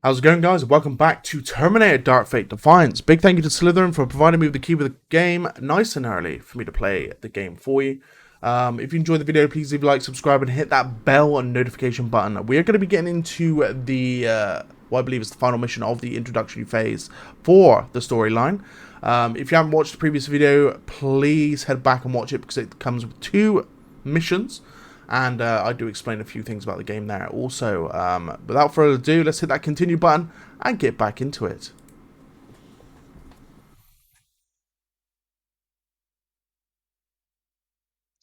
How's it going, guys? Welcome back to Terminator Dark Fate Defiance. Big thank you to Slitherine for providing me with the key of the game nice and early for me to play the game for you. If you enjoyed the video, please leave a like, subscribe, and hit that bell and notification button. We are going to be getting into the, what I believe is the final mission of the introductory phase for the storyline. If you haven't watched the previous video, please head back and watch it because it comes with 2 missions. And I do explain a few things about the game there also. Without further ado, let's hit that continue button and get back into it.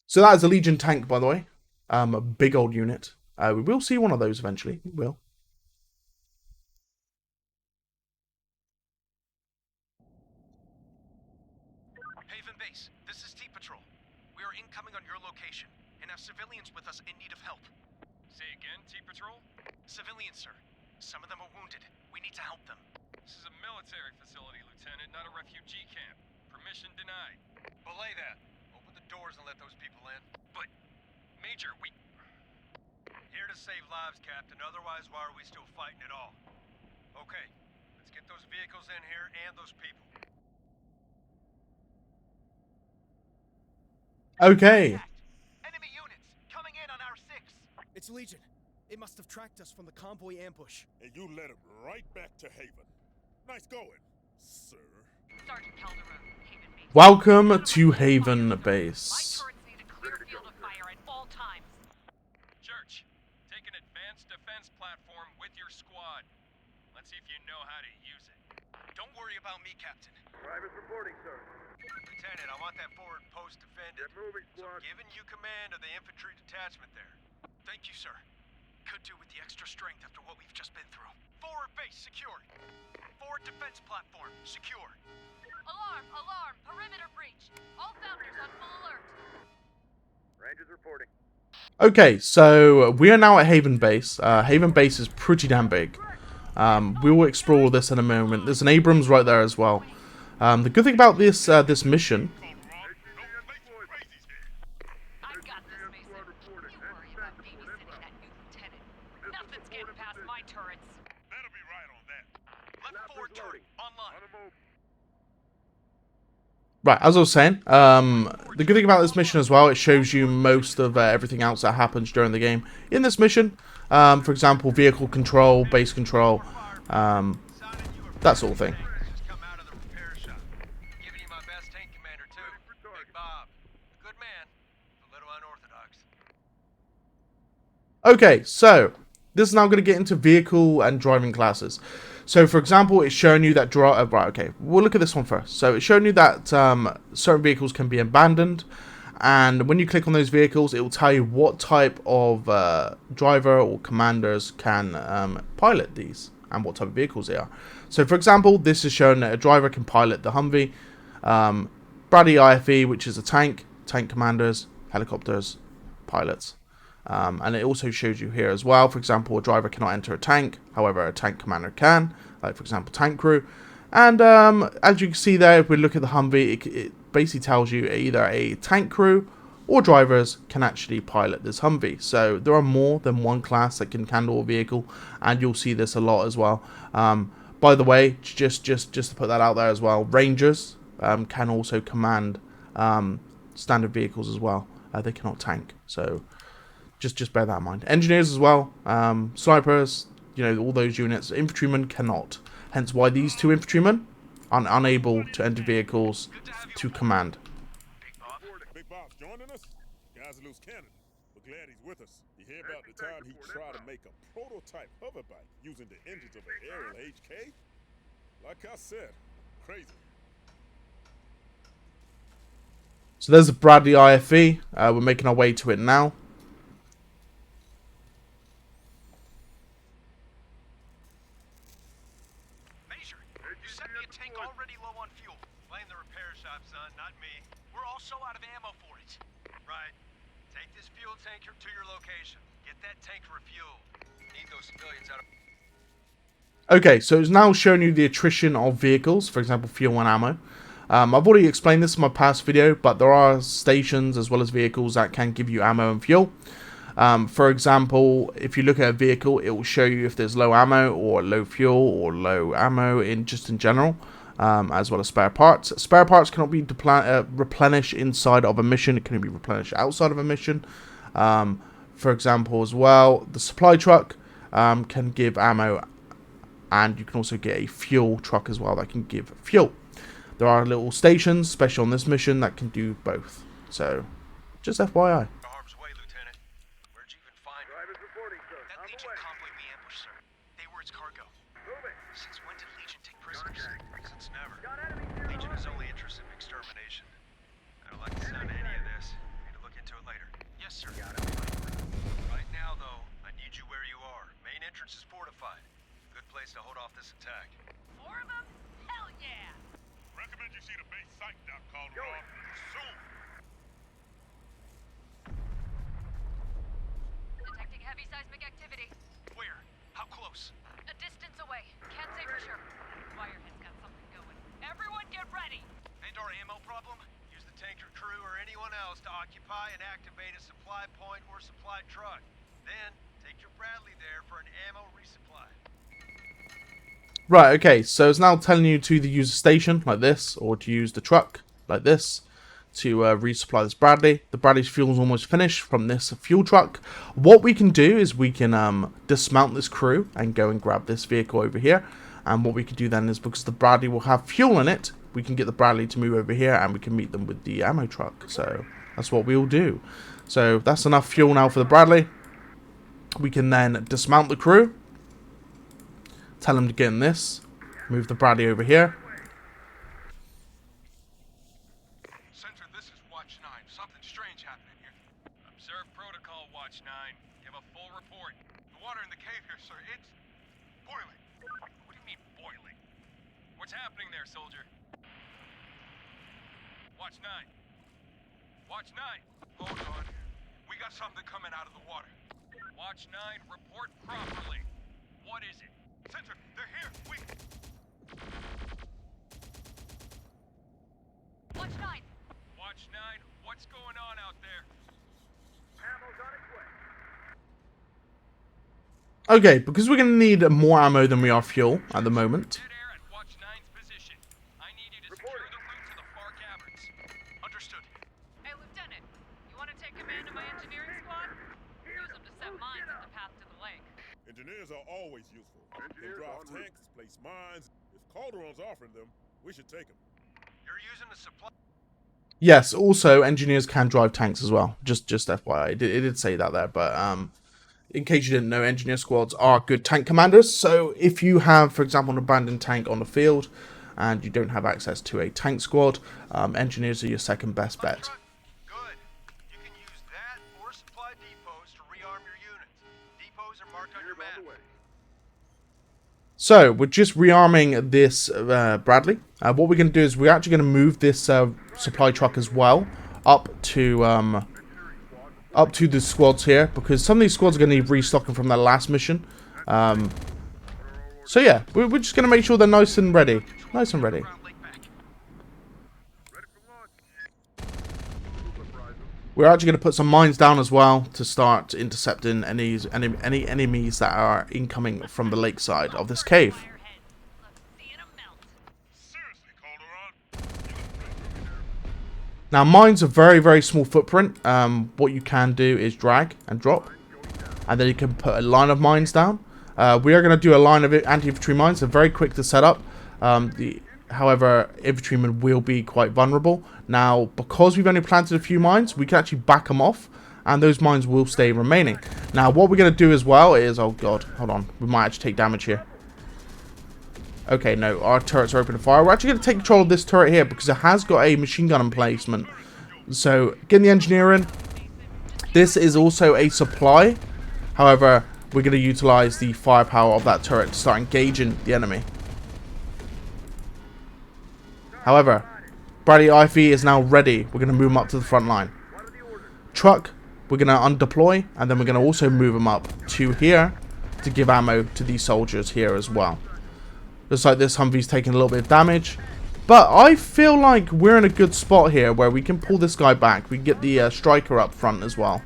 So that is a Legion tank, by the way. A big old unit. We will see one of those eventually. We will. Haven Base, this is T-Patrol. We are incoming on your location, and have civilians with us in need of help. Say again, T-Patrol? Civilians, sir. Some of them are wounded. We need to help them. This is a military facility, Lieutenant, not a refugee camp. Permission denied. Belay that. Open the doors and let those people in. But, Major, we... Here to save lives, Captain. Otherwise, why are we still fighting at all? Okay, let's get those vehicles in here and those people. Okay. Enemy units coming in on our 6. It's Legion. It must have tracked us from the convoy ambush. And you led him right back to Haven. Nice going, sir. Sergeant Calderon, Haven Base. Welcome to Haven My Base. turrets need a clear field of fire at all times. Church, take an advanced defense platform with your squad. Let's see if you know how to use it. Don't worry about me, Captain. Private's reporting, sir. Lieutenant, I want that forward post defended. Get moving, So I'm squad. giving you command of the infantry detachment there. Thank you, sir. Could do with the extra strength after what we've just been through. Forward base secured. Forward defense platform secure. Alarm! Alarm! Perimeter breach! All founders on full alert! Rangers reporting. Okay, so we are now at Haven Base. Haven Base is pretty damn big. We will explore all this in a moment. There's an Abrams right there as well. The good thing about this this mission... I've got this, Mason. You worry about babysitting that new lieutenant. Nothing's getting past my turrets. That'll be right on that. Left forward turret online. On the move. Right, as I was saying, the good thing about this mission as well, it shows you most of everything else that happens during the game. In this mission, for example, vehicle control, base control, that sort of thing. Just come out of the repair shop. Giving you my best tank commander too. Big Bob. A good man. A little unorthodox. Okay, so this is now going to get into vehicle and driving classes. So, for example, it's showing you that right, okay, we'll look at this one first. So, it's showing you that certain vehicles can be abandoned, and when you click on those vehicles, it will tell you what type of driver or commanders can pilot these and what type of vehicles they are. So, for example, this is showing that a driver can pilot the Humvee, Bradley IFE, which is a tank commanders, helicopters, pilots. And it also shows you here as well, for example, a driver cannot enter a tank, however a tank commander can, like for example tank crew. And as you can see there, if we look at the Humvee, it basically tells you either a tank crew or drivers can actually pilot this Humvee. So there are more than one class that can handle a vehicle, and you'll see this a lot as well. By the way, just to put that out there as well, Rangers can also command standard vehicles as well. They cannot tank, so just bear that in mind. Engineers as well, snipers, you know, all those units. Infantrymen cannot. Hence why these 2 infantrymen are unable to enter vehicles to command. Big Bob's joining us. Guy's a loose cannon. We're glad he's with us. You hear about the time he tried to make a prototype hoverbike using the engines of an aerial HK? Like I said, crazy. So there's the Bradley IFE. We're making our way to it now. Major, you sent me a tank already low on fuel. Blame the repair shop, son, not me. We're also out of ammo for it. Right. Take this fuel tanker to your location. Get that tank refueled. Need those civilians out of... Okay, so it's now showing you the attrition of vehicles, for example, fuel and ammo. I've already explained this in my past video, but there are stations as well as vehicles that can give you ammo and fuel. For example, if you look at a vehicle, it will show you if there's low ammo or low fuel or low ammo in general, as well as spare parts. Spare parts cannot be replenished inside of a mission. It can be replenished outside of a mission. For example, as well, the supply truck can give ammo, and you can also get a fuel truck as well that can give fuel. There are little stations, especially on this mission, that can do both. So, just FYI. Harm's way, Lieutenant. Where'd you even find her? That Legion convoy we ambushed, sir. They were its cargo. Since when did Legion take prisoners? Since never. Legion is only interested in extermination. I don't like the sound of any of this. Need to look into it later. Yes, sir. Right now, though, I need you where you are. Main entrance is fortified. Good place to hold off this attack. Four of them? Hell yeah! Recommend you see the base site, Doc Calderon. Soon. Detecting heavy seismic activity. Where? How close? A distance away. Can't say for sure. Wirehead's got something going. Everyone get ready! And our ammo problem? Use the tanker crew or anyone else to occupy and activate a supply point or supply truck. Then, take your Bradley there for an ammo resupply. Right, okay, so it's now telling you to either use a station, like this, or to use the truck, like this, to resupply this Bradley. The Bradley's fuel is almost finished from this fuel truck. What we can do is we can dismount this crew and go and grab this vehicle over here. And what we can do then is, because the Bradley will have fuel in it, we can get the Bradley to move over here and we can meet them with the ammo truck. So that's what we'll do. So that's enough fuel now for the Bradley. We can then dismount the crew. Tell them to get in this. Move the Bradley over here. Center, this is Watch 9. Something strange happening here. Observe protocol, Watch 9. Give a full report. The water in the cave here, sir, it's boiling. What do you mean, boiling? What's happening there, soldier? Watch 9. Watch 9. Hold on. We got something coming out of the water. Watch 9, report properly. What is it? Center, they're here. We... Watch 9! Watch 9, what's going on out there? Okay, because we're going to need more ammo than we are fuel at the moment. Dead air at Watch 9's position. I need you to secure the route to the far caverns. Understood. Hey, Lieutenant, you want to take command of my engineering squad? Use them to set mines at the path to the lake. Engineers are always useful. They drive tanks, place mines. If Calderon's offering them, we should take them. You're using the supply... Yes, also engineers can drive tanks as well. Just FYI, it did say that there, but in case you didn't know, engineer squads are good tank commanders. So if you have, for example, an abandoned tank on the field and you don't have access to a tank squad, engineers are your second best bet. Good. You can use that or supply depots to rearm your units. Depots are marked on your map. So we're just rearming this Bradley. What we're going to do is we're actually going to move this supply truck as well up to the squads here, because some of these squads are going to need restocking from their last mission. So yeah, we're just going to make sure they're nice and ready. Nice and ready. We're actually going to put some mines down as well to start intercepting any enemies that are incoming from the lakeside of this cave. Seriously, Calderon? Now, mines are very, very small footprint. What you can do is drag and drop, and then you can put a line of mines down. We are going to do a line of anti-infantry mines. They're very quick to set up. However, infantrymen will be quite vulnerable. Now, because we've only planted a few mines, we can actually back them off, and those mines will stay remaining. Now, what we're going to do as well is... Oh, God. Hold on. We might actually take damage here. Okay, no. Our turrets are open to fire. We're actually going to take control of this turret here because it has got a machine gun emplacement. So, getting the engineer in. This is also a supply. However, we're going to utilize the firepower of that turret to start engaging the enemy. However, Bradley IV is now ready. We're going to move him up to the front line. Truck, we're going to undeploy, and then we're going to also move him up to here to give ammo to these soldiers here as well. Looks like this Humvee's taking a little bit of damage, but I feel like we're in a good spot here where we can pull this guy back. We can get the striker up front as well,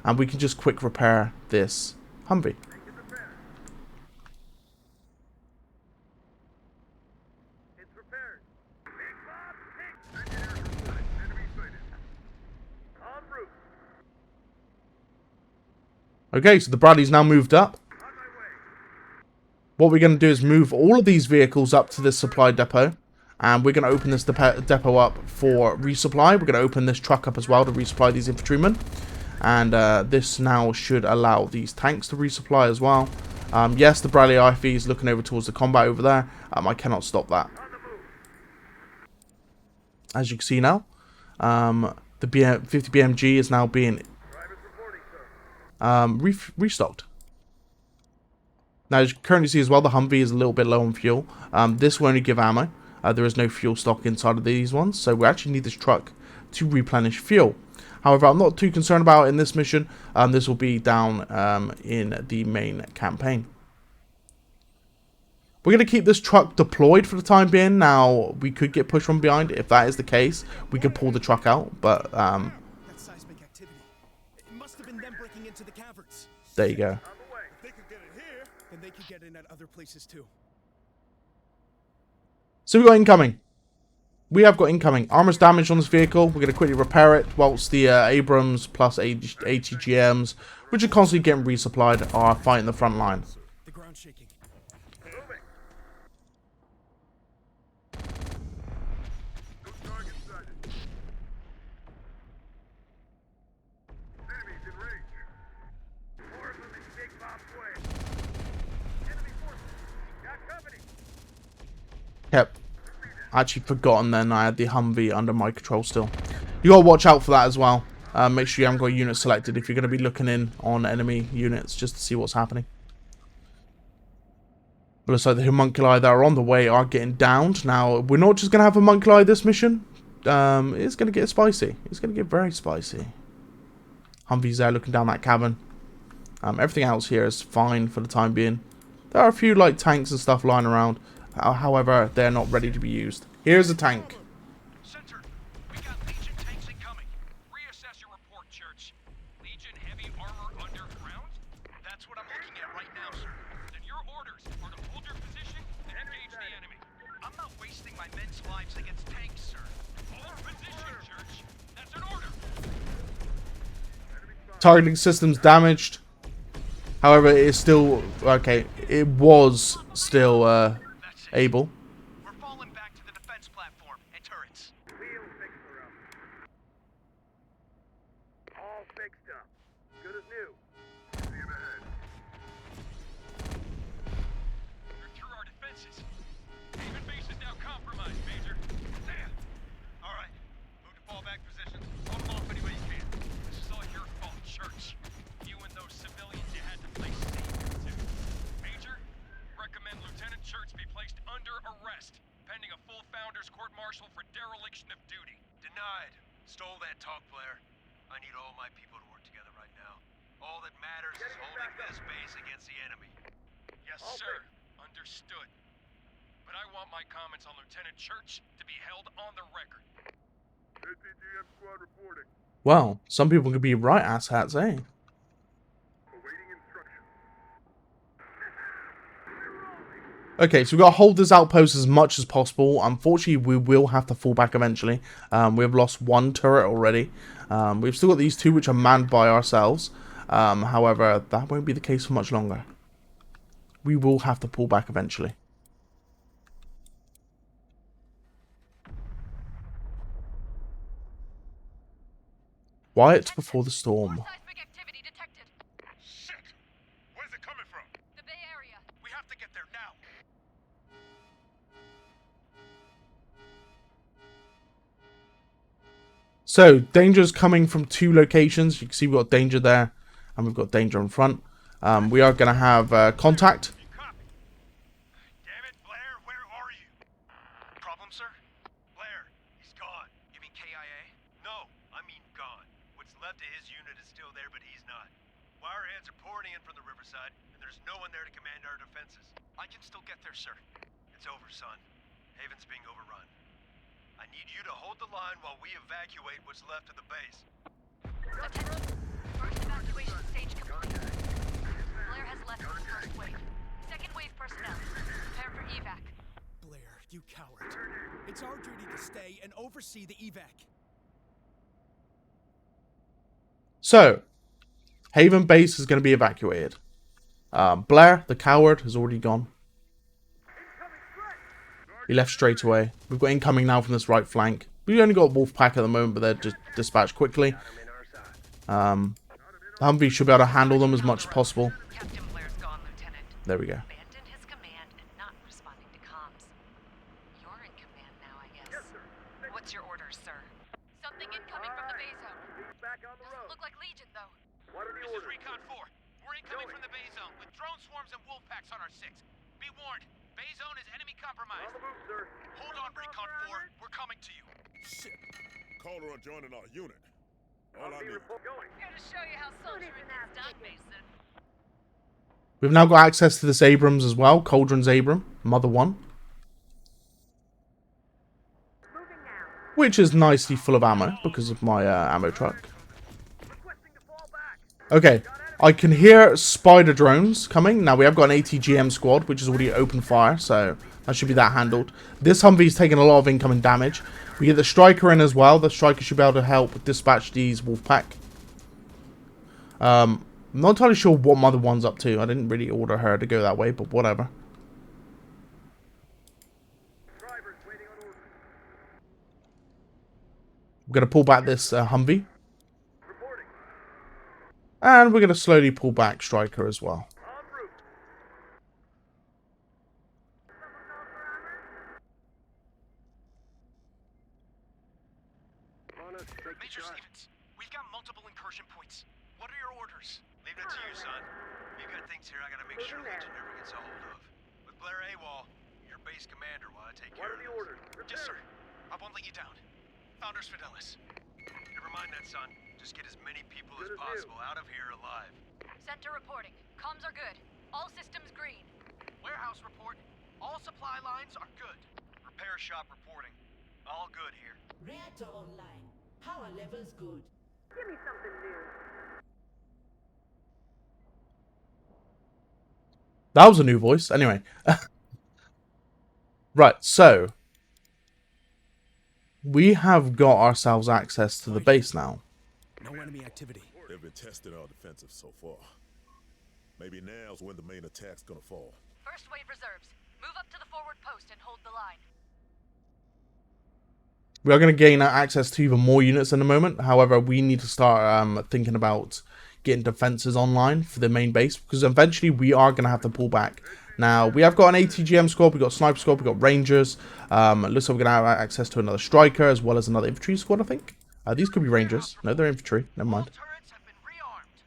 and we can just quick repair this Humvee. It's repaired. Big Bob, hit! Engineers reporting. Enemy sighted. En route. Okay, so the Bradley's now moved up. On my way. What we're going to do is move all of these vehicles up to this supply depot. And we're going to open this depot up for resupply. We're going to open this truck up as well to resupply these infantrymen. And this now should allow these tanks to resupply as well. Yes, the Bradley IFV is looking over towards the combat over there. I cannot stop that. As you can see now, the 50 BMG is now being restocked. Now, as you can currently see as well, the Humvee is a little bit low on fuel. This will only give ammo. There is no fuel stock inside of these ones, so we actually need this truck to replenish fuel. However, I'm not too concerned about it in this mission. This will be down in the main campaign. We're going to keep this truck deployed for the time being. Now, we could get pushed from behind. If that is the case, we could pull the truck out, but That seismic activity. It must have been them breaking into the caverns. there you go. On the way. If they could get it here, Then they could get in at other places too. So we got incoming. We have got incoming. Armor's damaged on this vehicle. We're going to quickly repair it whilst the Abrams plus ATGMs, which are constantly getting resupplied, are fighting the front line. The ground shaking. Moving. No target sighted. Enemies in range. More moving Big Bob's way. Enemy forces. Got company. Yep. I actually forgotten then I had the Humvee under my control still. You gotta watch out for that as well. Make sure you haven't got a unit selected if you're going to be looking in on enemy units just to see what's happening. But looks like the homunculi that are on the way are getting downed. Now, we're not just going to have homunculi this mission. It's going to get spicy. It's going to get very spicy. Humvee's there looking down that cabin. Everything else here is fine for the time being. There are a few like tanks and stuff lying around. However, they're not ready to be used. Here's a tank. Center, we got Legion tanks incoming. Reassess your report, Church. Legion heavy armor underground? That's what I'm looking at right now, sir. Then your orders are to hold your position and engage the enemy. I'm not wasting my men's lives against tanks, sir. Hold position, Church. That's an order. Targeting systems damaged. However, it is still... Okay, it was still able. We're falling back to the defense platform and turrets. We'll fix her up. All fixed up. Good as new. See him ahead. They're through our defenses. Haven base is now compromised, Major. Damn. All right. Move to fallback positions. Hold them off any way you can. This is all your fault, Church. You and those civilians you had to place safety to. Major, recommend Lieutenant Church be placed under arrest, pending a full Founders Court-Martial for dereliction of duty. Denied. Stole that talk, Blair. I need all my people to work together right now. All that matters is holding this base against the enemy. Yes, sir. Understood. But I want my comments on Lieutenant Church to be held on the record. ATGM squad reporting. Well, some people could be right asshats, eh? Awaiting instructions. Okay, so we've got to hold this outpost as much as possible. Unfortunately, we will have to fall back eventually. We've lost one turret already. We've still got these two which are manned by ourselves. However, that won't be the case for much longer. We will have to pull back eventually. Quiet before the storm. More seismic activity detected. Shit! Where's it coming from? The Bay Area. We have to get there now. So, danger's coming from two locations. You can see we've got danger there, and we've got danger in front. We are going to have contact. Copy. Damn it, Blair, where are you? Problem, sir? Blair, He's gone. You mean KIA? No, I mean gone. What's left of his unit is still there, but he's not. Wireheads are pouring in from the riverside, and there's no one there to command our defenses. I can still get there, sir. It's over, son. Haven's being overrun. I need you to hold the line while we evacuate what's left of the base. Attention. First evacuation Evacuation stage complete. Blair has left for the first wave. Second wave personnel, prepare for evac. Blair, you coward. It's our duty to stay and oversee the evac. So, Haven base is going to be evacuated. Blair, the coward, has already gone. He left straight away. We've got incoming now from this right flank. We've only got Wolfpack at the moment, but they're just dispatched quickly. The Humvee should be able to handle them as much as possible. Captain Blair's gone, Lieutenant. There we go. Abandoned his command and not responding to comms. You're in command now, I guess. Yes, sir. What's your orders, sir? Something incoming from the base zone. Doesn't look like Legion, though. This is Recon 4. We're incoming from the Bay Zone with drone swarms and wolf packs on our 6. Be warned, Bay Zone is enemy compromised. Hold on, Recon 4. We're coming to you. Shit. Caller on joining our unit. All I need. Here to show you how soldiering is done, Mason. We've now got access to this Abrams as well. Cauldron's Abram, Mother 1. Which is nicely full of ammo because of my ammo truck. Okay, I can hear spider drones coming. Now we have got an ATGM squad, which is already open fire, so that should be that handled. This Humvee's taking a lot of incoming damage. We get the Striker in as well. The Striker should be able to help dispatch these Wolfpack. I'm not entirely sure what Mother 1's up to. I didn't really order her to go that way, but whatever. We're going to pull back this Humvee. And we're going to slowly pull back Striker as well. Major Stevens, we've got multiple incursion points. What are your orders? Leave that to you, son. You've got things here I gotta make sure Legion never gets a hold of. With Blair AWOL, you're base commander while I take care of this. Yes, sir. I won't let you down. Founders Fidelis. Never mind that, son. Just get as many people as possible out of here alive. Center reporting. Comms are good. All systems green. Warehouse report. All supply lines are good. Repair shop reporting. All good here. Reactor online. Power levels good. Give me something new. That was a new voice. Anyway. Right, so. We have got ourselves access to the base now. No enemy activity. They've been testing our defensive so far. Maybe now's when the main attack's gonna fall. First wave reserves. Move up to the forward post and hold the line. We are going to gain access to even more units in a moment. However, we need to start thinking about getting defenses online for the main base, because eventually we are going to have to pull back. Now, we have got an ATGM squad, we've got Sniper squad, we've got Rangers. Looks like we're going to have access to another Striker, as well as another infantry squad, I think. These could be Rangers. No, they're infantry. Never mind. Turrets have been rearmed.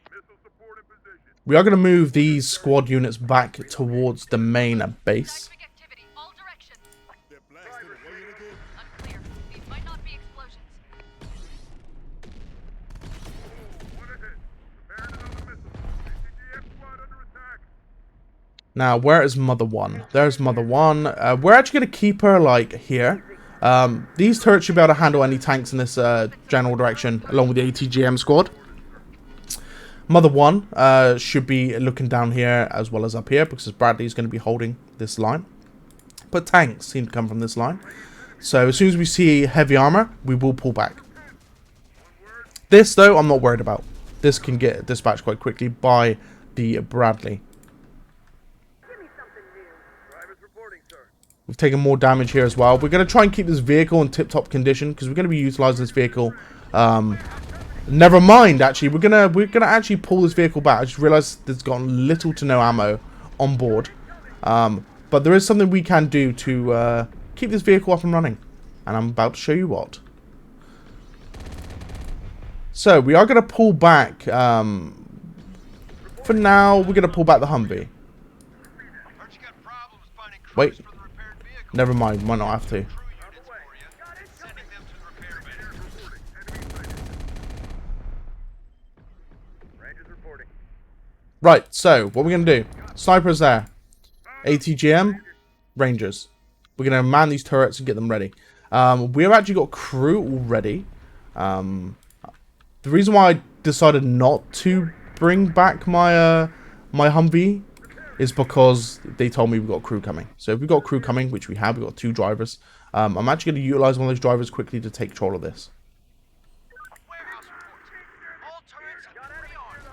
We are going to move these squad units back towards the main base. Seismic activity. All directions. They're blasting away again. Unclear. These might not be explosions. Now, where is Mother 1? There's Mother 1. We're actually going to keep her, like, here. These turrets should be able to handle any tanks in this general direction, along with the ATGM squad. Mother 1 should be looking down here, as well as up here, because Bradley's going to be holding this line. But tanks seem to come from this line. So, as soon as we see heavy armor, we will pull back. This, though, I'm not worried about. This can get dispatched quite quickly by the Bradley. We've taken more damage here as well. We're going to try and keep this vehicle in tip-top condition, because we're going to be utilizing this vehicle. Never mind, actually, we're gonna actually pull this vehicle back. I just realized there's got little to no ammo on board. But there is something we can do to keep this vehicle up and running, and I'm about to show you what. So we are going to pull back. For now, we're going to pull back the Humvee. Wait. Never mind, might not have to. Right, so what we're going to do. Sniper's there. ATGM, Rangers. We're going to man these turrets and get them ready. We have actually got crew already. The reason why I decided not to bring back my my Humvee is because they told me we've got crew coming. So if we've got crew coming, which we have, we've got 2 drivers. I'm actually going to utilize one of those drivers quickly to take control of this. Warehouse report. All turrets have been rearmed.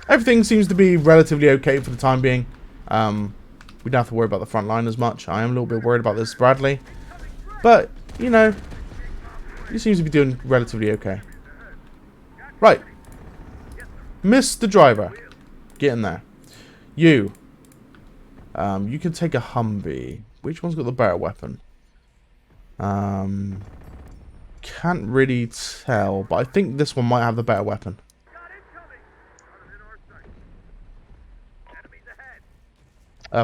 Everything seems to be relatively okay for the time being. We don't have to worry about the front line as much. I am a little bit worried about this Bradley. But, you know, he seems to be doing relatively okay. Right. Mr. Driver. Get in there. You. You can take a Humvee. Which one's got the better weapon? Can't really tell, but I think this one might have the better weapon.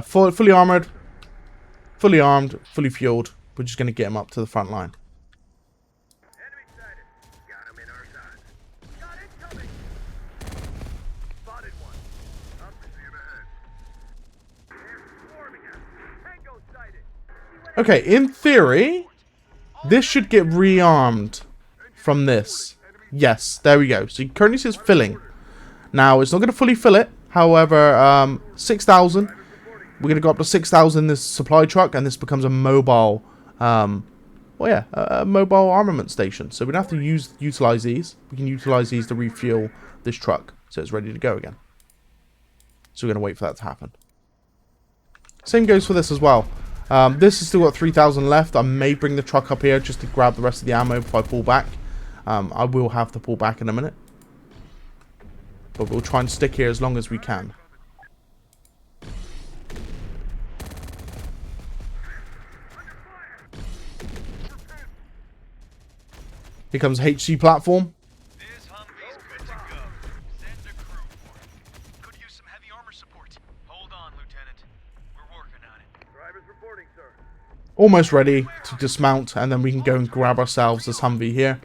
Fully armored, fully armed, fully fueled. We're just going to get him up to the front line. Okay, in theory, this should get rearmed from this. Yes, there we go. So you currently see it's filling. Now, it's not going to fully fill it. However, 6,000. We're going to go up to 6,000 in this supply truck, and this becomes a mobile, a mobile armament station. So we don't have to utilize these. We can utilize these to refuel this truck, so it's ready to go again. So we're going to wait for that to happen. Same goes for this as well. This has still got 3,000 left. I may bring the truck up here just to grab the rest of the ammo before I pull back. I will have to pull back in a minute. But we'll try and stick here as long as we can. Here comes HC platform. This Humvee's good to go. Send a crew for it. Could use some heavy armor support. Hold on, Lieutenant. We're working on it. Drivers reporting, sir. Almost ready to dismount, and then we can go and grab ourselves this Humvee here.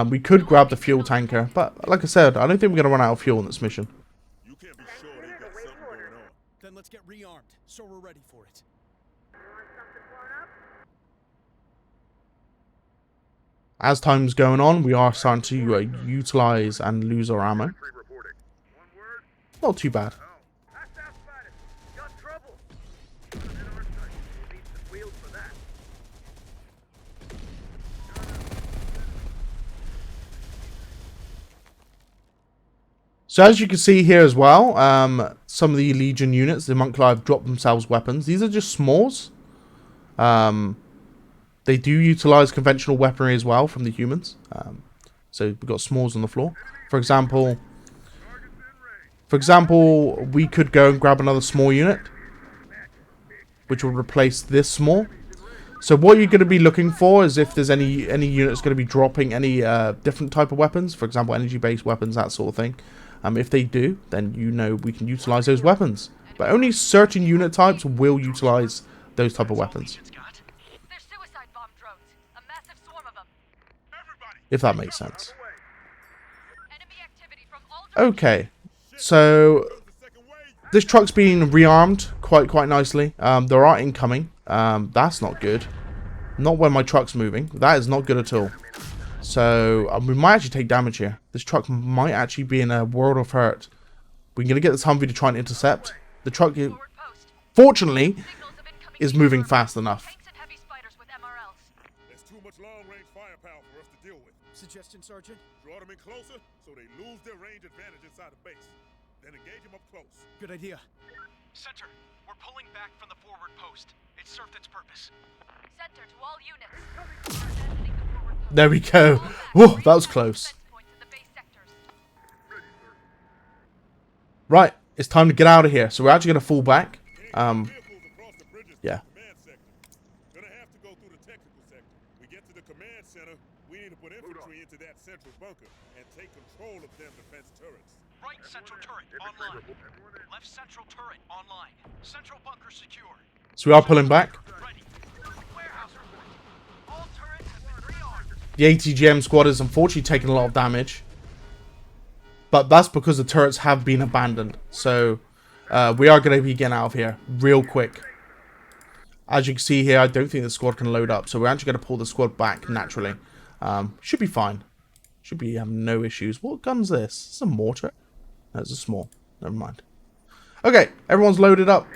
We could grab the fuel tanker, but like I said, I don't think we're going to run out of fuel in this mission. You can't be sure they got something going on. Then let's get rearmed, so we're ready for it. As time's going on, we are starting to utilize and lose our ammo. Not too bad. So as you can see here as well, some of the Legion units, the Homunculi, have dropped themselves weapons. These are just smalls. They do utilize conventional weaponry as well from the humans. So we've got smalls on the floor. For example, we could go and grab another small unit, which will replace this small. So what you're going to be looking for is if there's any units going to be dropping any different type of weapons, for example, energy-based weapons, that sort of thing. If they do, then you know we can utilize those weapons. But only certain unit types will utilize those type of weapons. If that makes sense. Okay, so this truck's been rearmed quite nicely. There are incoming. That's not good. Not when my truck's moving. That is not good at all. So we might actually take damage here. This truck might actually be in a world of hurt. We're going to get this Humvee to try and intercept. The truck, fortunately, is moving fast enough. There's too much long-range firepower for us to deal with. Suggestion, Sergeant? Draw them in closer so they lose their range advantage inside the base. Then engage them up close. Good idea. Center, we're pulling back from the forward post. It served its purpose. Center to all units. There we go. Whoa, that was close. Right, it's time to get out of here. So we're actually going to fall back. Yeah. Gonna have to go through the technical sector. We get to the command center, we need to put infantry into that central bunker and take control of them defense turrets. Right central turret online. Left central turret online. Central bunker secure. So we are pulling back. Ready. Warehouse report. All turrets have been rearmed. The ATGM squad is unfortunately taking a lot of damage. But that's because the turrets have been abandoned. So we are going to be getting out of here real quick. As you can see here, I don't think the squad can load up. So we're actually going to pull the squad back naturally. Should be fine. Should be have no issues. What gun's this? It's a mortar. No, it's a small. Never mind. Okay, everyone's loaded up.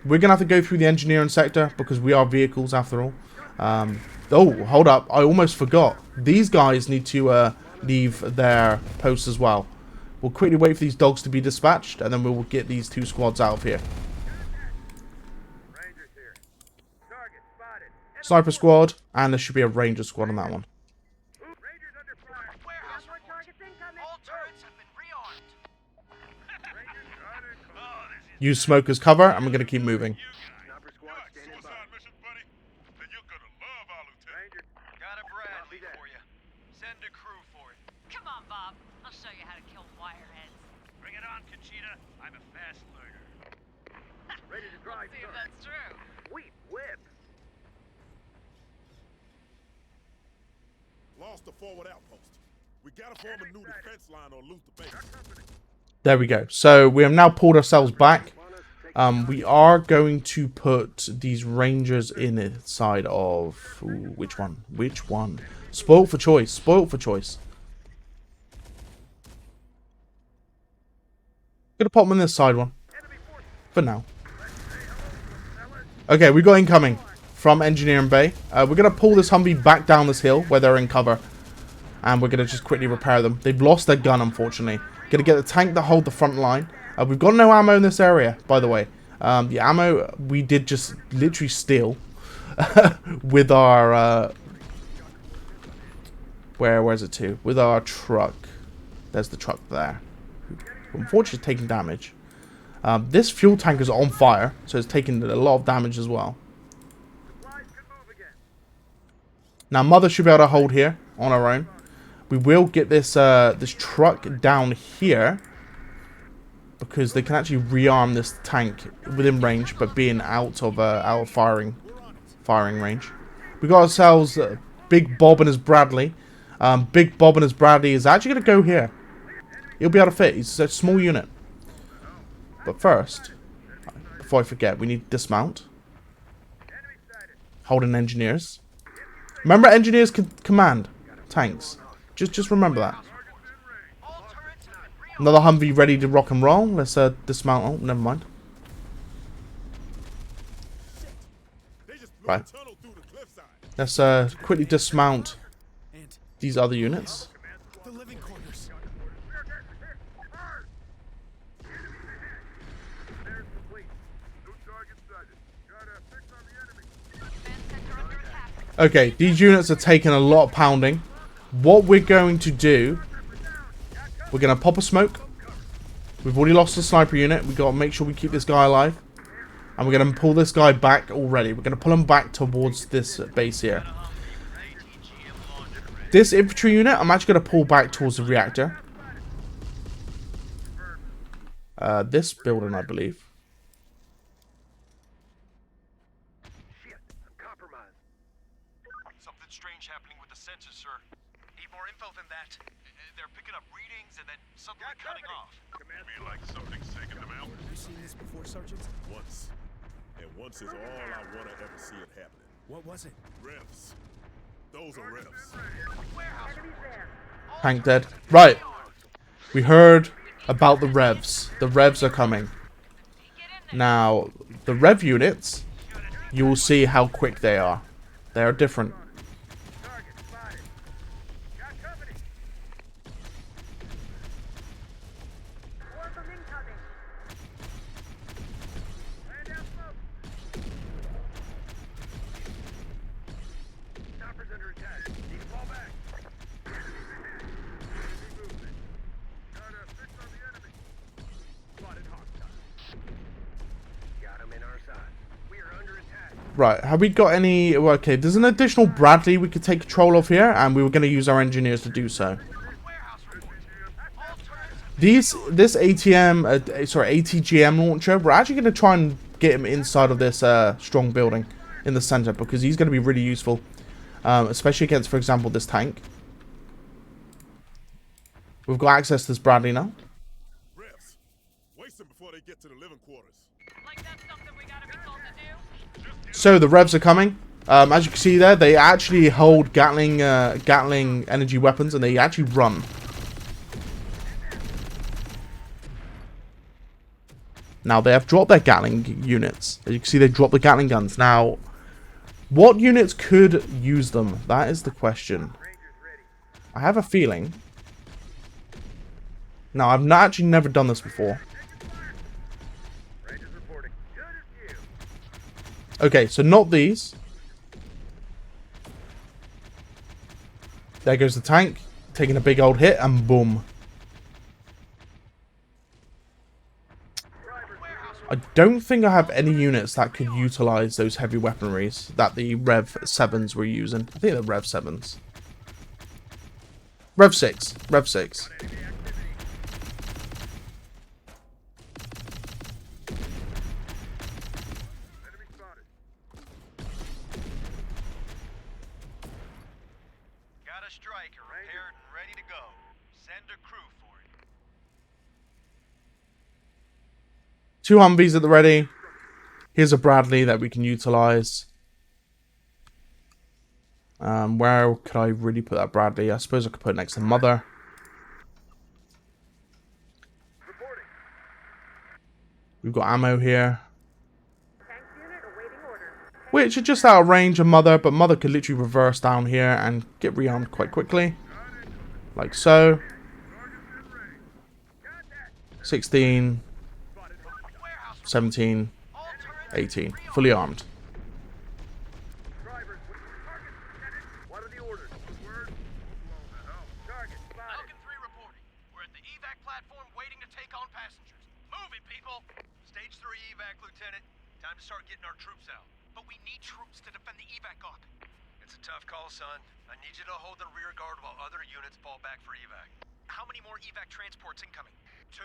We're gonna have to go through the engineering sector because we are vehicles after all. Oh, hold up! I almost forgot. These guys need to leave their posts as well. We'll quickly wait for these dogs to be dispatched, and then we will get these 2 squads out of here. Sniper squad, and there should be a ranger squad on that one. Warehouse report. All turrets have been rearmed. Use smoke as cover, and we're gonna keep moving. Suicide mission, buddy? Then you're gonna love our lieutenant. Got a Bradley for you. Send a crew for it. Come on, Bob. I'll show you how to kill wireheads. Bring it on, Conchita. I'm a fast learner. Ready to drive, See if that's true. Sweet whip. Lost the forward outpost. We gotta form a new defense line or lose the base. There we go. So we have now pulled ourselves back. We are going to put these rangers inside of... Ooh, which one? Which one? Spoiled for choice. Spoiled for choice. Gonna pop them in this side one. For now. Okay, we got incoming from Engineering Bay. We're gonna pull this Humvee back down this hill where they're in cover. And we're gonna just quickly repair them. They've lost their gun, unfortunately. Gonna get the tank to hold the front line. We've got no ammo in this area, by the way. The ammo we did just literally steal with our where's it to? With our truck. There's the truck there. Unfortunately, taking damage. This fuel tank is on fire, so it's taking a lot of damage as well. Now, Mother should be able to hold here on her own. We will get this this truck down here because they can actually rearm this tank within range, but being out of firing range. We got ourselves Big Bob and his Bradley. Big Bob and his Bradley is actually going to go here. He'll be able to fit. He's a small unit. But first, before I forget, we need to dismount. Holding engineers. Remember, engineers can command tanks. Just remember that. Another Humvee ready to rock and roll. Let's dismount. Oh, never mind. Right. Let's quickly dismount these other units. The living quarters. Okay, these units are taking a lot of pounding. What we're going to do, we're going to pop a smoke. We've already lost the sniper unit. We've got to make sure we keep this guy alive. And we're going to pull this guy back already. We're going to pull him back towards this base here. This infantry unit, I'm actually going to pull back towards the reactor. This building, I believe. Something strange happening with the sensors, sir. Need more info than that. They're picking up readings and then suddenly cutting off. Be like something's taking them out. You seen this before, Sergeant? Once. And once is all I want to ever see it happening. What was it? Revs. Those are revs. Tank dead. Right. We heard about the revs. The revs are coming. Now, the rev units, you will see how quick they are. They are different. Right, have we got any... well, okay, there's an additional Bradley we could take control of here, and we were going to use our engineers to do so. This ATGM launcher, we're actually going to try and get him inside of this strong building in the center, because he's going to be really useful, especially against, for example, this tank. We've got access to this Bradley now. Revs. Waste them before they get to the living quarters. Like that's something we gotta be told to do? So the revs are coming. As you can see there, they actually hold Gatling energy weapons, and they actually run. Now, they have dropped their Gatling units. As you can see, they dropped the Gatling guns. Now, what units could use them? That is the question. I have a feeling. Now, I've actually never done this before. Okay, so not these. There goes the tank, taking a big old hit, and boom. I don't think I have any units that could utilize those heavy weaponries that the Rev 7s were using. I think they're Rev 7s. Rev 6. Rev 6. Two Humvees at the ready. Here's a Bradley that we can utilize. Where could I really put that Bradley? I suppose I could put it next to Mother. We've got ammo here. Which are just out of range of Mother, but Mother could literally reverse down here and get rearmed quite quickly. Like so. 16. 17, 18, fully armed. What are the orders? Word? Target spotted. Falcon 3 reporting. We're at the evac platform waiting to take on passengers. Move it, people! Stage 3 evac, Lieutenant. Time to start getting our troops out. But we need troops to defend the evac op. It's a tough call, son. I need you to hold the rear guard while other units fall back for evac. How many more evac transports incoming? 2.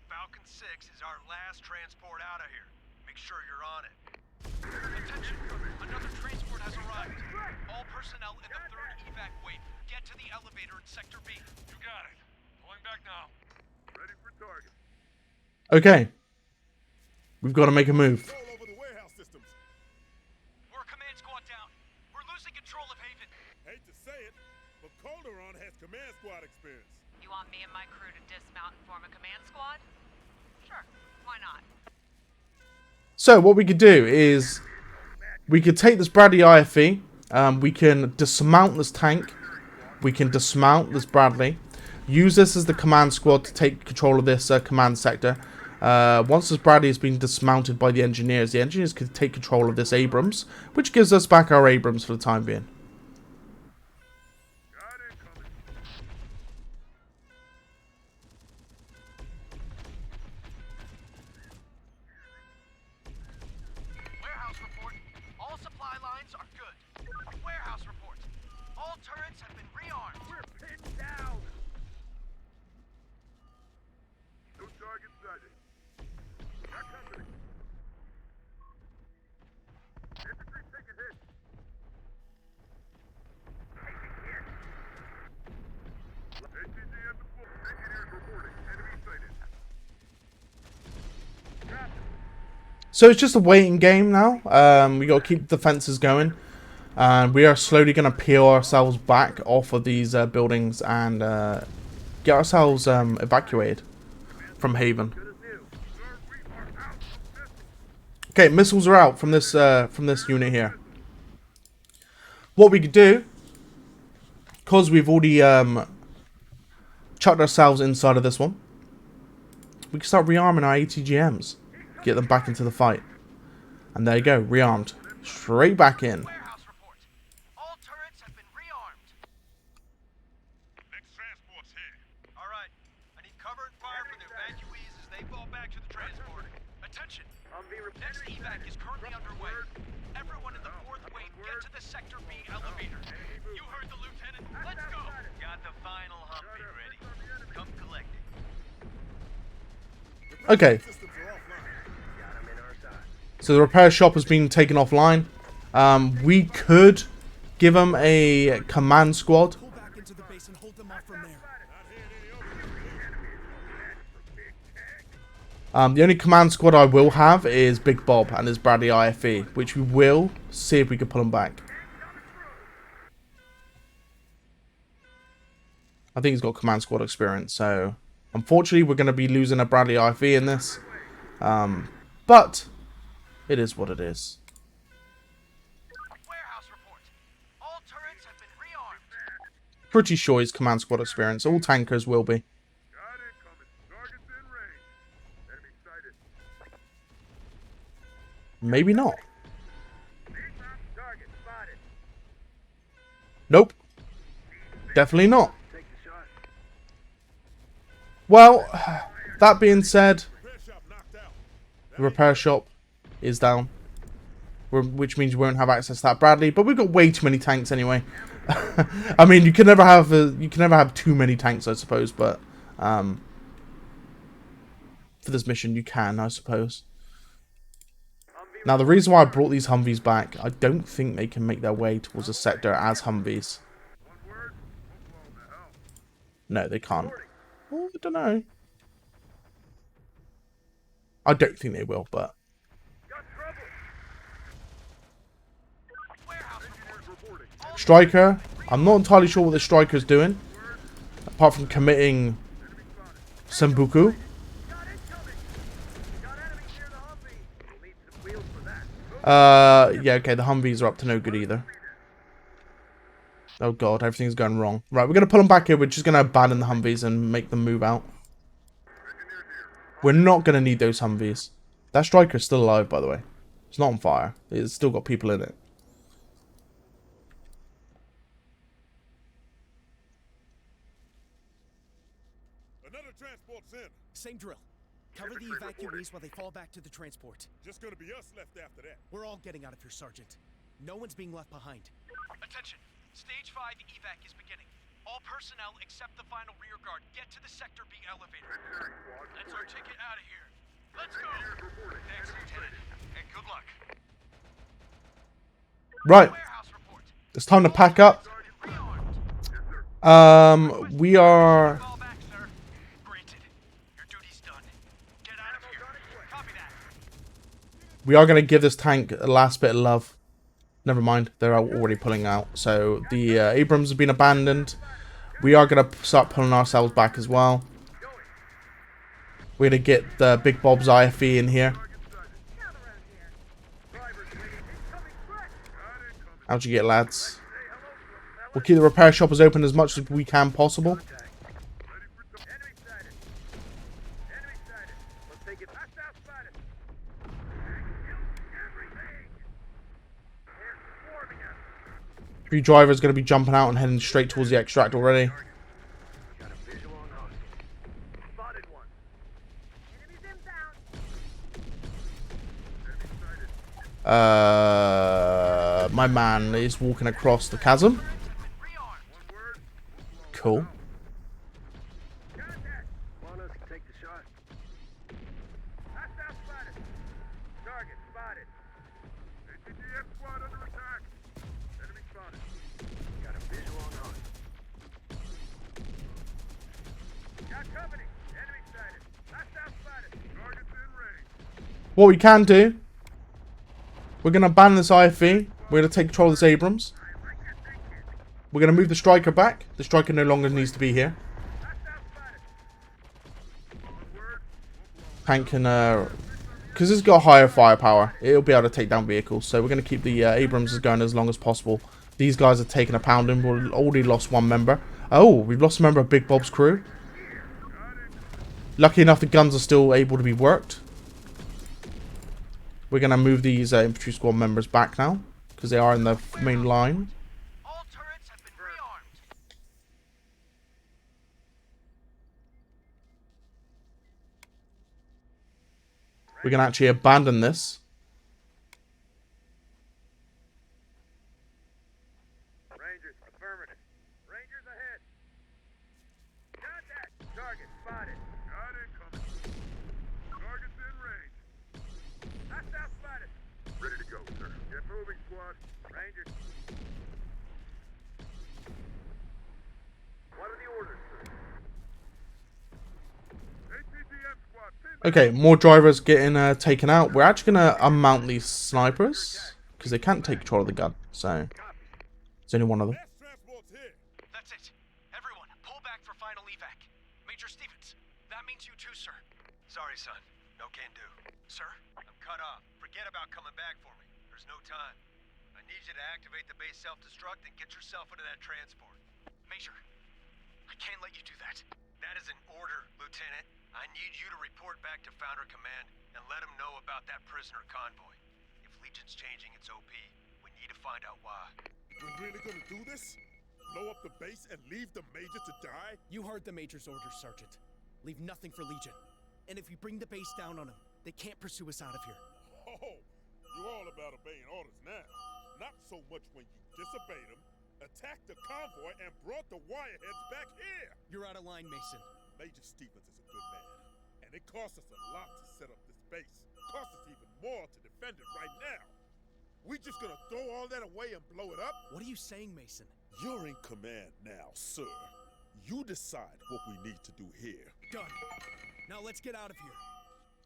Falcon 6 is our last transport out of here. Make sure you're on it. Attention! Another transport has arrived. All personnel in the 3rd evac wave, get to the elevator in Sector B. You got it. Pulling back now. Ready for target. Okay. We've got to make a move. All over the warehouse systems. We're command squad down. We're losing control of Haven. Hate to say it, but Calderon has command squad experience. You want me and my crew to dismount and form a command squad? Sure, why not? So what we could do is we could take this Bradley IFE. We can dismount this tank. We can dismount this Bradley. Use this as the command squad to take control of this command sector. Once this Bradley has been dismounted by the engineers could take control of this Abrams, which gives us back our Abrams for the time being. Warehouse report. All supply lines are good. Warehouse report. All turrets have been rearmed. We're pinned down. No target sighted. Not company. Infantry taking hit. Taking hit. ATGM deployed. Engineers reporting. Enemy sighted. So it's just a waiting game now. We got to keep the fences going. And we are slowly going to peel ourselves back off of these buildings and get ourselves evacuated from Haven. Okay, missiles are out from this unit here. What we could do, because we've already chucked ourselves inside of this one, we can start rearming our ATGMs. Get them back into the fight. And there you go, rearmed. Straight back in. Warehouse report. All turrets have been rearmed. Next transport's here. All right. I need cover and fire for the evacuees as they fall back to the transport. Attention. Next evac is currently underway. Everyone in the 4th wave, get to the Sector B elevator. You heard the lieutenant. Let's go. Got the final Humvee ready. Come collect it. Okay. So the repair shop has been taken offline. We could give them a command squad. Pull back into the base and hold them off from there. The only command squad I will have is Big Bob and his Bradley IFE, which we will see if we can pull them back. I think he's got command squad experience, so unfortunately we're going to be losing a Bradley IFE in this. But it is what it is. Warehouse report. All turrets have been rearmed. Pretty sure he's command squad experience. All tankers will be. Got incoming. Target's in range. Enemy sighted. Maybe not. Target spotted. Nope. Definitely not. Well, that being said, Repair shop knocked out. the repair shop is down, which means we won't have access to that Bradley. But we've got way too many tanks anyway. I mean, you can never have too many tanks, I suppose. But for this mission, you can, I suppose. Now, the reason why I brought these Humvees back, I don't think they can make their way towards the sector as Humvees. No, they can't. Well, I don't know. I don't think they will, but... Striker. I'm not entirely sure what the Striker's doing. Apart from committing... Sambuku. Yeah, okay, the Humvees are up to no good either. Oh god, everything's going wrong. Right, we're going to pull them back here. We're just going to abandon the Humvees and make them move out. We're not going to need those Humvees. That Striker's still alive, by the way. It's not on fire. It's still got people in it. Another transport's in. Same drill. Cover the evacuees while they fall back to the transport. Just gonna be us left after that. We're all getting out of here, Sergeant. No one's being left behind. Attention. Stage 5 evac is beginning. All personnel except the final rear guard get to the Sector B elevator. That's our ticket out of here. Let's go. Thanks, Lieutenant. And good luck. Right. Warehouse report. It's time to pack up. We are... Call back, sir. Granted. Your duty's done. Get out of here. Copy that. We are going to give this tank a last bit of love. Never mind, they're already pulling out. So the Abrams have been abandoned. We are going to start pulling ourselves back as well. We're going to get the Big Bob's IFE in here. How'd you get, lads? We'll keep the repair shop as open as much as we can possible. Three drivers going to be jumping out and heading straight towards the extract already. My man is walking across the chasm. Cool. What we can do, we're going to ban this IFE. We're going to take control of this Abrams. We're going to move the Striker back. The Striker no longer needs to be here. Tank can, because it's got higher firepower, it'll be able to take down vehicles. So we're going to keep the Abrams going as long as possible. These guys are taking a pounding. We've already lost one member. Oh, we've lost a member of Big Bob's crew. Lucky enough, the guns are still able to be worked. We're going to move these infantry squad members back now, because they are in the main line. All turrets have been rearmed. We're going to actually abandon this. Rangers, affirmative. Rangers ahead. Contact. Target spotted. Got incoming. Target's in range. Hostile spotted. Ready to go, sir. Get moving, squad. Rangers. What are the orders, sir? ATGM squad. Okay, more drivers getting taken out. We're actually going to unmount these snipers, because they can't take control of the gun. So, there's only one of them. Last transport's here. That's it. Everyone, pull back for No can do. Sir? I'm cut off. Forget about coming back for me. There's no time. I need you to activate the base self-destruct and get yourself into that transport. Major, I can't let you do that. That is an order, Lieutenant. I need you to report back to Founder Command and let them know about that prisoner convoy. If Legion's changing its OP, we need to find out why. We're really gonna do this? Blow up the base and leave the Major to die? You heard the Major's orders, Sergeant. Leave nothing for Legion. And if we bring the base down on them, they can't pursue us out of here. Oh, you're all about obeying orders now. Not so much when you disobeyed them, attacked the convoy, and brought the wireheads back here. You're out of line, Mason. Major Stevens is a good man, and it cost us a lot to set up this base. Cost us even more to defend it right now. We just gonna throw all that away and blow it up? What are you saying, Mason? You're in command now, sir. You decide what we need to do here. Done. Now let's get out of here.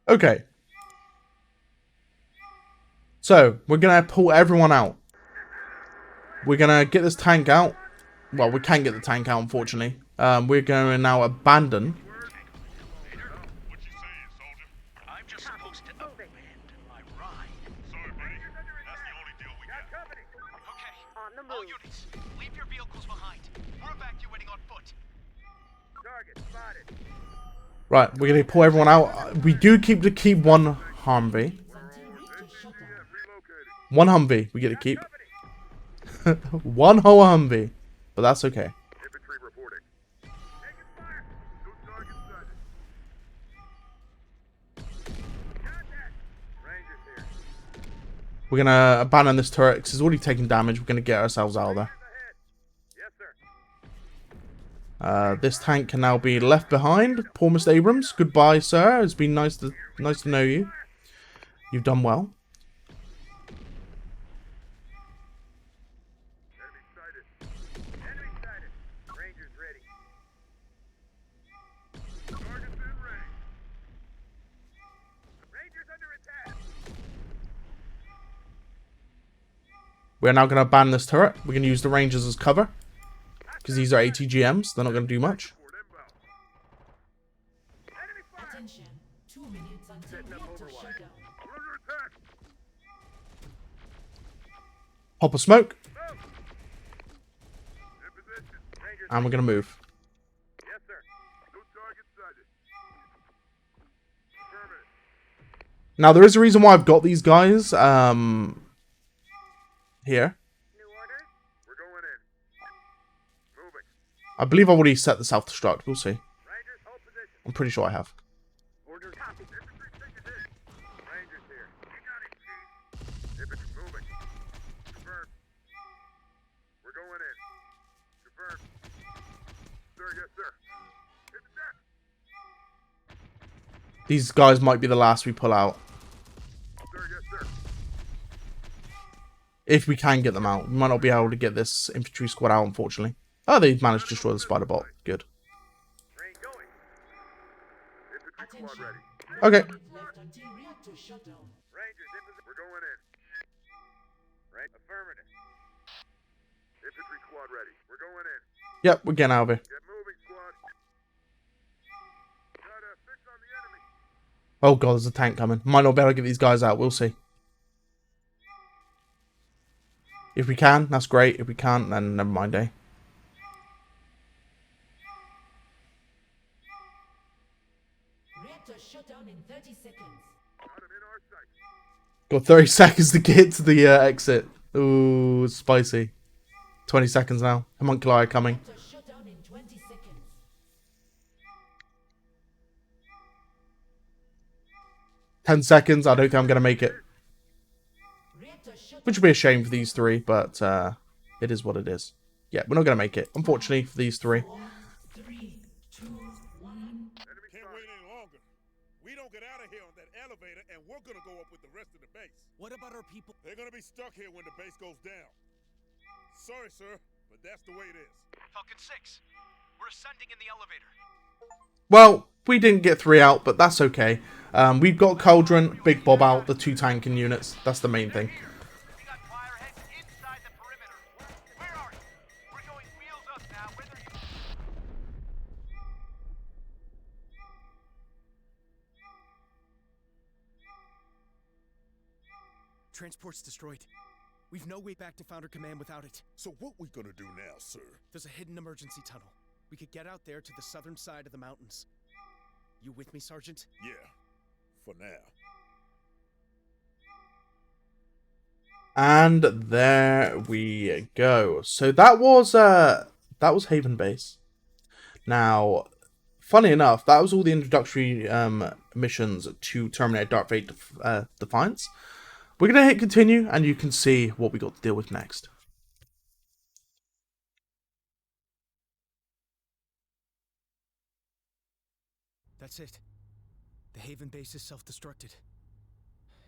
Okay. So, we're going to pull everyone out. We're going to get this tank out. Well, we can get the tank out, unfortunately. We're going to now abandon. What you saying, soldier? I'm just supposed to abandon my ride. Sorry, buddy. That's the only deal we got. Okay, On the all move. units, leave your vehicles behind. We're evacuating on foot. Target spotted. Right, we're going to pull everyone out. We do keep one Humvee. One Humvee we get to keep. One whole Humvee. But that's okay. Infantry reporting. Taking fire. No target sighted. Contact. Rangers here. We're going to abandon this turret because it's already taking damage. We're going to get ourselves out of there. Ahead. Yes, sir. This tank can now be left behind. Poor Mr. Abrams. Goodbye, sir. It's been nice to know you. You've done well. Enemy sighted. Enemy sighted. Rangers ready. Targets in range. Rangers under attack. We're now going to abandon this turret. We're going to use the Rangers as cover. Because these are ATGMs. They're not going to do much. Fort inbound. Enemy fire. Attention. 2 minutes until reactor shutdown. We're under attack. Pop a smoke. Move. In position. Rangers. And we're going to move. Yes, sir. No target sighted. Affirmative. Now, there is a reason why I've got these guys here. New orders? We're going in. Moving. I believe I've already set the self-destruct. We'll see. Rangers, hold position. I'm pretty sure I have. Order copy. Infantry ticket in. Rangers here. You got it, Chief. Infantry moving. Confirmed. We're going in. Confirmed. Sir, yes, sir. Hit the deck. These guys might be the last we pull out. Sir, yes, sir. If we can get them out. We might not be able to get this infantry squad out, unfortunately. Oh, they managed to destroy the spider bot. Good. Rain going. Infantry squad Attention. ready. Okay. Minutes left until reactor shutdown. Rangers in position. We're going in. Right? Affirmative. Infantry squad ready. We're going in. Yep, we're getting out of here. Get moving, squad. Got a fix on the enemy. Oh god, there's a tank coming. Might not be able to get these guys out. We'll see. If we can, that's great. If we can't, then never mind, eh? Reactor shutdown in 30 seconds. Got him in our sight. Got 30 seconds to get to the exit. Ooh, it's spicy. 20 seconds now. Homunculi coming. Reactor shutdown in 20 seconds. 10 seconds. I don't think I'm going to make it. Reactor shutdown. Which would be a shame for these three, but it is what it is. Yeah, we're not going to make it. Unfortunately for these three. 4, 3, 2, 1. Enemy Can't spotted. wait any longer. We don't get out of here on that elevator, and we're gonna go up with the rest of the base. What about our people? They're gonna be stuck here when the base goes down. Sorry, sir, but that's the way it is. Falcon 6, we're ascending in the elevator. Well, we didn't get 3 out, but that's okay. We've got Cauldron, Big Bob out, the 2 tanking units. That's the main thing. We got fireheads inside the perimeter. Where are you? We're going wheels up now, whether you... Transport's destroyed. We've no way back to Founder Command without it. So what we gonna do now, sir? There's a hidden emergency tunnel. We could get out there to the southern side of the mountains. You with me, Sergeant? Yeah, for now. And there we go. So that was Haven Base. Now, funny enough, that was all the introductory missions to Terminator Dark Fate Defiance. We're going to hit continue, and you can see what we got to deal with next. That's it. The Haven base is self-destructed.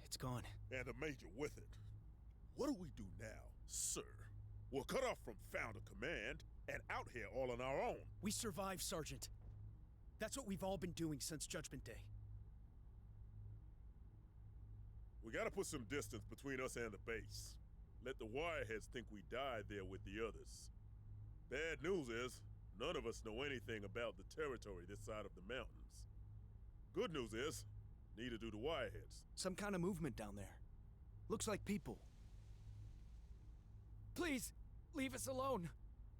It's gone. And the Major with it. What do we do now, sir? We're cut off from Founder Command and out here all on our own. We survived, Sergeant. That's what we've all been doing since Judgment Day. We gotta put some distance between us and the base. Let the wireheads think we died there with the others. Bad news is, none of us know anything about the territory this side of the mountains. Good news is, neither do the wireheads. Some kind of movement down there. Looks like people. Please, leave us alone.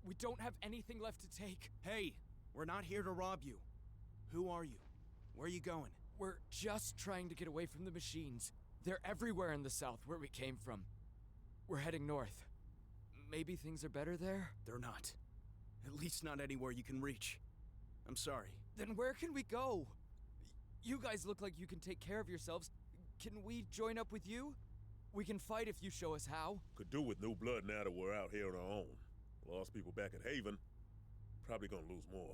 We don't have anything left to take. Hey, we're not here to rob you. Who are you? Where are you going? We're just trying to get away from the machines. They're everywhere in the south where we came from. We're heading north. Maybe things are better there? They're not. At least not anywhere you can reach. I'm sorry. Then where can we go? You guys look like you can take care of yourselves. Can we join up with you? We can fight if you show us how. Could do with new blood now that we're out here on our own. Lost people back at Haven. Probably gonna lose more.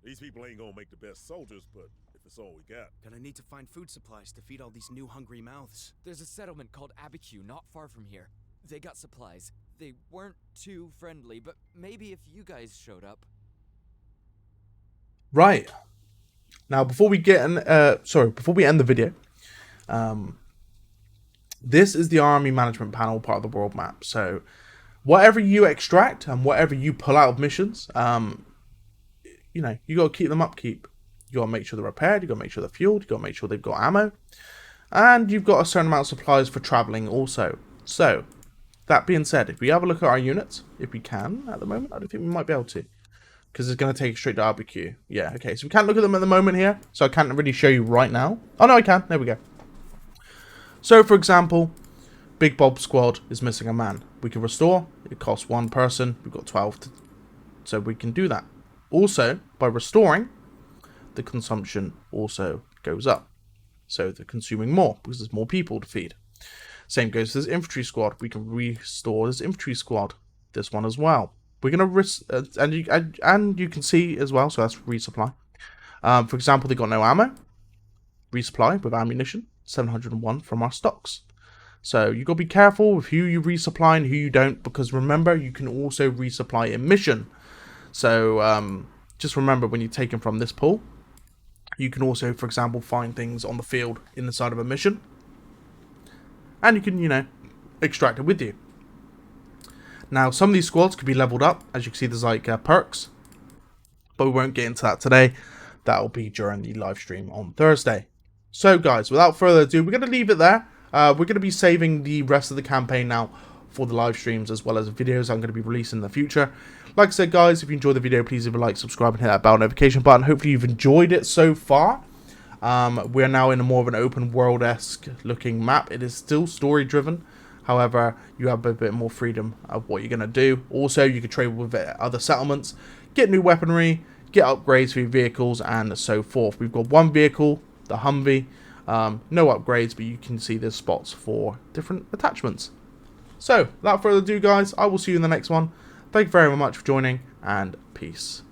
These people ain't gonna make the best soldiers, but if it's all we got. Gonna need to find food supplies to feed all these new hungry mouths. There's a settlement called Abiquiu not far from here. They got supplies. They weren't too friendly, but maybe if you guys showed up. Right. Now, before we end the video, this is the army management panel, part of the world map. So, whatever you extract and whatever you pull out of missions, you know, you got to keep them upkeep. You got to make sure they're repaired. You got to make sure they're fueled. You got to make sure they've got ammo, and you've got a certain amount of supplies for traveling also. So, that being said, if we have a look at our units, if we can at the moment, I don't think we might be able to, because it's going to take us straight to RBQ. Yeah, okay, so we can't look at them at the moment here, so I can't really show you right now. Oh, no, I can. There we go. So, for example, Big Bob Squad is missing a man. We can restore. It costs one person. We've got 12, so we can do that. Also, by restoring, the consumption also goes up. So they're consuming more, because there's more people to feed. Same goes to this infantry squad. We can restore this infantry squad. This one as well. We're gonna and you can see as well. So that's resupply. For example, they got no ammo. Resupply with ammunition. 701 from our stocks. So you gotta be careful with who you resupply and who you don't, because remember, you can also resupply in mission. So just remember, when you take them from this pool, you can also, for example, find things on the field in the side of a mission. And you can, you know, extract it with you. Now, some of these squads could be leveled up. As you can see, there's like perks. But we won't get into that today. That will be during the live stream on Thursday. So, guys, without further ado, we're going to leave it there. We're going to be saving the rest of the campaign now for the live streams, as well as videos I'm going to be releasing in the future. Like I said, guys, if you enjoyed the video, please leave a like, subscribe, and hit that bell notification button. Hopefully you've enjoyed it so far. We're now in a more of an open world-esque looking map. It is still story driven. However, you have a bit more freedom of what you're going to do. Also, you can trade with other settlements, get new weaponry, get upgrades for your vehicles, and so forth. We've got one vehicle, the Humvee. No upgrades, but you can see there's spots for different attachments. So, without further ado, guys, I will see you in the next one. Thank you very much for joining, and peace.